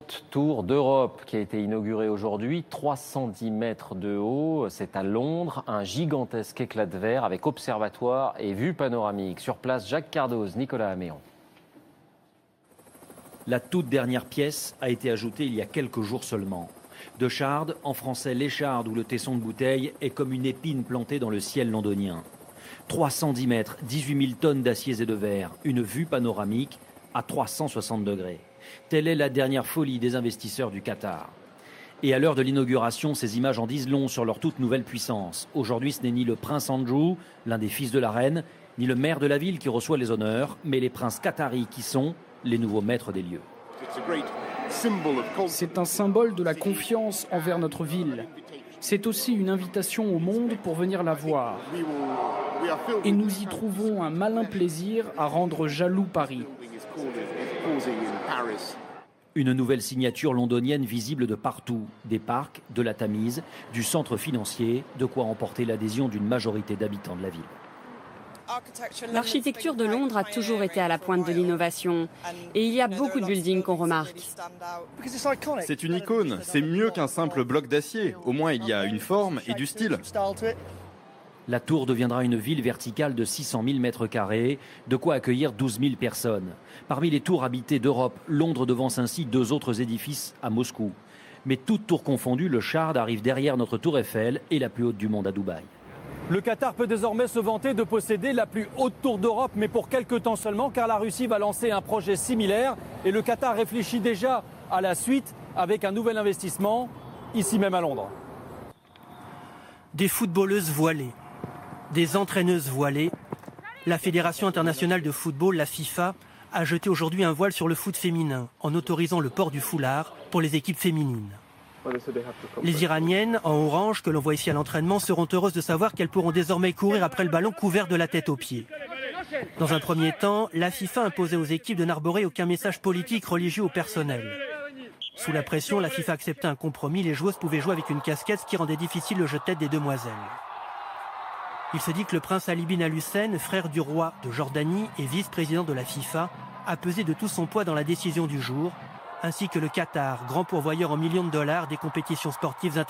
Tour d'Europe qui a été inauguré aujourd'hui, 310 mètres de haut, c'est à Londres, un gigantesque éclat de verre avec observatoire et vue panoramique. Sur place, Jacques Cardoz, Nicolas Améon. La toute dernière pièce a été ajoutée il y a quelques jours seulement. De Shard, en français l'écharde ou le tesson de bouteille, est comme une épine plantée dans le ciel londonien. 310 mètres, 18 000 tonnes d'acier et de verre, une vue panoramique à 360 degrés. Telle est la dernière folie des investisseurs du Qatar. Et à l'heure de l'inauguration, ces images en disent long sur leur toute nouvelle puissance. Aujourd'hui, ce n'est ni le prince Andrew, l'un des fils de la reine, ni le maire de la ville qui reçoit les honneurs, mais les princes qataris qui sont les nouveaux maîtres des lieux. C'est un symbole de la confiance envers notre ville. C'est aussi une invitation au monde pour venir la voir. Et nous y trouvons un malin plaisir à rendre jaloux Paris. Une nouvelle signature londonienne visible de partout, des parcs, de la Tamise, du centre financier, de quoi emporter l'adhésion d'une majorité d'habitants de la ville. L'architecture de Londres a toujours été à la pointe de l'innovation. Et il y a beaucoup de buildings qu'on remarque. C'est une icône, c'est mieux qu'un simple bloc d'acier. Au moins il y a une forme et du style. La tour deviendra une ville verticale de 600 000 mètres carrés, de quoi accueillir 12 000 personnes. Parmi les tours habitées d'Europe, Londres devance ainsi deux autres édifices à Moscou. Mais toutes tours confondues, le Shard arrive derrière notre tour Eiffel et la plus haute du monde à Dubaï. Le Qatar peut désormais se vanter de posséder la plus haute tour d'Europe, mais pour quelques temps seulement, car la Russie va lancer un projet similaire. Et le Qatar réfléchit déjà à la suite avec un nouvel investissement, ici même à Londres. Des footballeuses voilées, des entraîneuses voilées. La Fédération internationale de football, la FIFA, a jeté aujourd'hui un voile sur le foot féminin, en autorisant le port du foulard pour les équipes féminines. Les Iraniennes, en orange, que l'on voit ici à l'entraînement, seront heureuses de savoir qu'elles pourront désormais courir après le ballon couvert de la tête aux pieds. Dans un premier temps, la FIFA imposait aux équipes de n'arborer aucun message politique, religieux ou personnel. Sous la pression, la FIFA acceptait un compromis. Les joueuses pouvaient jouer avec une casquette, ce qui rendait difficile le jeu-de-tête des demoiselles. Il se dit que le prince Ali bin al-Hussein, frère du roi de Jordanie et vice-président de la FIFA, a pesé de tout son poids dans la décision du jour, ainsi que le Qatar, grand pourvoyeur en millions de dollars des compétitions sportives internationales.